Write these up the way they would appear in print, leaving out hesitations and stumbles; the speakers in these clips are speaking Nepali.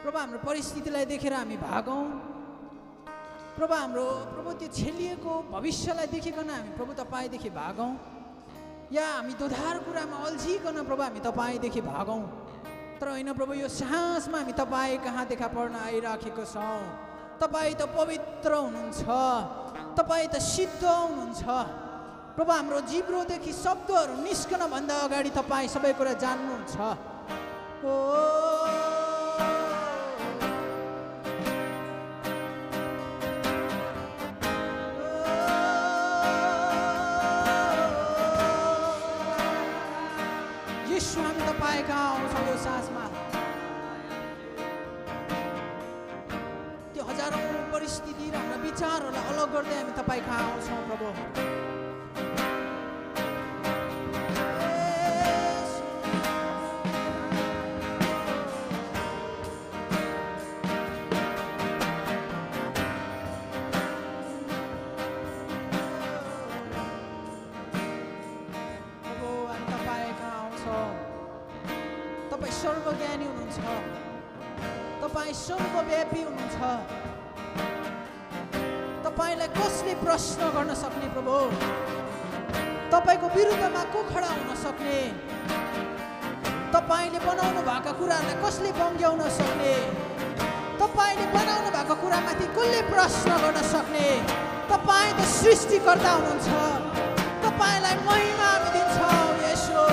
प्रभु हाम्रो परिस्थितिलाई देखेर हामी भागौँ प्रभु हाम्रो प्रभु त्यो छेलिएको भविष्यलाई देखिकन हामी प्रभु तपाईदेखि भागौँ या हामी दोधार कुरामा अल्झिकन प्रभु हामी तपाईदेखि भागौँ तर होइन प्रभु यो साहसमा हामी तपाईँ कहाँ देखा पर्न आइराखेको छौँ तपाईँ त पवित्र हुनुहुन्छ तपाईँ त सिद्ध हुनुहुन्छ प्रभु हाम्रो जिब्रोदेखि शब्दहरू निस्कन भन्दा अगाडि तपाईँ सबै कुरा जान्नुहुन्छ ओ यीशु हामी तपाईँ कहाँ आउँछौँ यो सासमा त्यो हजारौँ परिस्थिति र हाम्रा विचारहरूलाई अलग गर्दै हामी तपाईँ कहाँ आउँछौँ प्रभु सर्वज्ञानी हुनुहुन्छ तपाईँ सर्वव्यापी हुनुहुन्छ तपाईँलाई कसले प्रश्न गर्न सक्ने प्रभु तपाईको विरुद्धमा को खडा हुन सक्ने तपाईले बनाउनु भएका कुराहरूलाई कसले बङ्ग्याउन सक्ने तपाईले बनाउनु भएको कुरामाथि कसले प्रश्न गर्न सक्ने तपाईँ त सृष्टिकर्ता हुनुहुन्छ तपाईलाई महिमा हामी दिन्छौँ येशू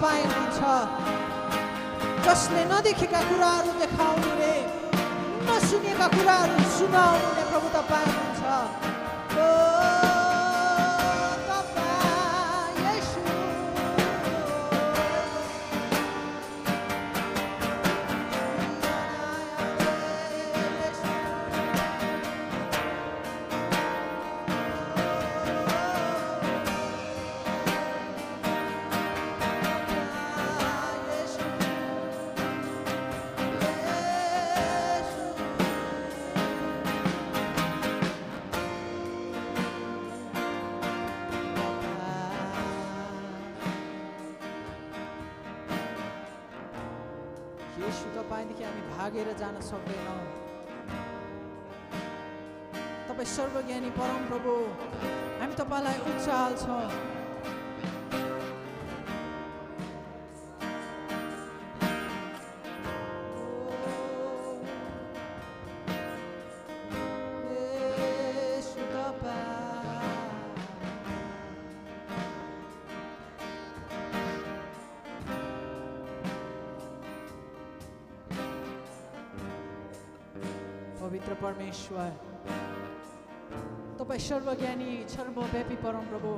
तपाईँ हुनुहुन्छ, जसले नदेखेका कुराहरू देखाउनु रे, नसुनेका कुराहरू सुनाउनु रे प्रभु तपाईँ हुनुहुन्छ। ओ तपाईँ येशू, येशू तपाईँदेखि हामी भागेर जान सक्दैनौँ। तपाईँ सर्वज्ञानी परम प्रभु, हामी तपाईँलाई उचाल्छौँ। पवित्र परमेश्वर, तपाईँ सर्वज्ञानी सर्वव्यापी परम प्रभु,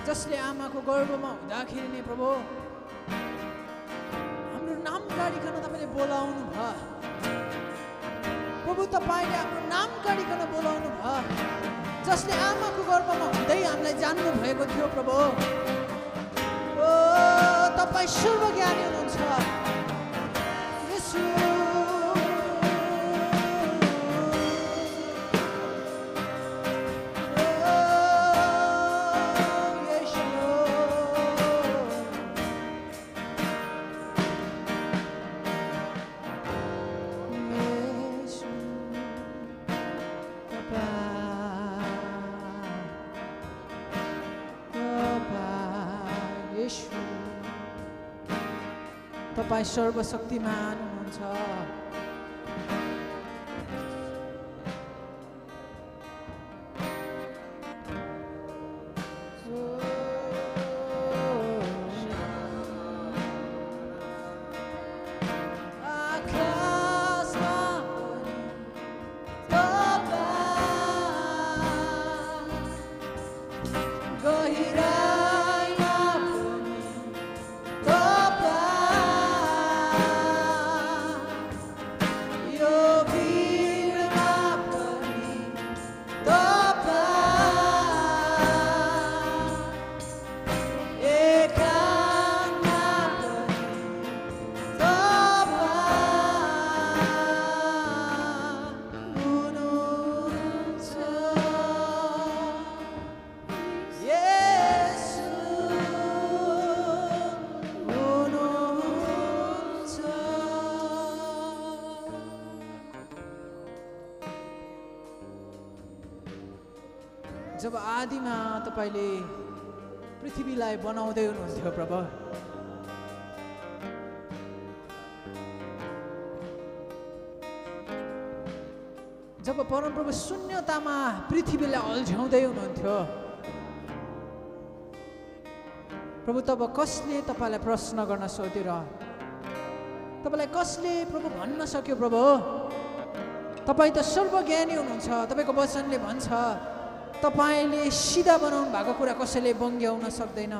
जसले आमाको गर्भमा हुँदाखेरि नै प्रभु हाम्रो नाम काढिकन तपाईँले बोलाउनु भयो। प्रभु तपाईँले हाम्रो नाम काढिकन बोलाउनु भयो, जसले आमाको गर्भमा हुँदै हामीलाई जान्नु भएको थियो प्रभु। ओ तपाईँ सर्वज्ञानी हुनुहुन्छ येशू। तपाईँ सर्वशक्तिमान हुनुहुन्छ। जब आदिमा तपाईले पृथ्वीलाई बनाउँदै हुनुहुन्थ्यो प्रभु, जब परमप्रभु शून्यतामा पृथ्वीलाई अल्झ्याउँदै हुनुहुन्थ्यो प्रभु, तब कसले तपाईलाई प्रश्न गर्न सोध्यो र तपाईलाई कसले प्रभु भन्न सक्यो प्रभु तपाईँ त सर्वज्ञानी हुनुहुन्छ। तपाईको वचनले भन्छ तपाईले सिधा बनाउनु भएको कुरा कसैले बङ्ग्याउन सक्दैन।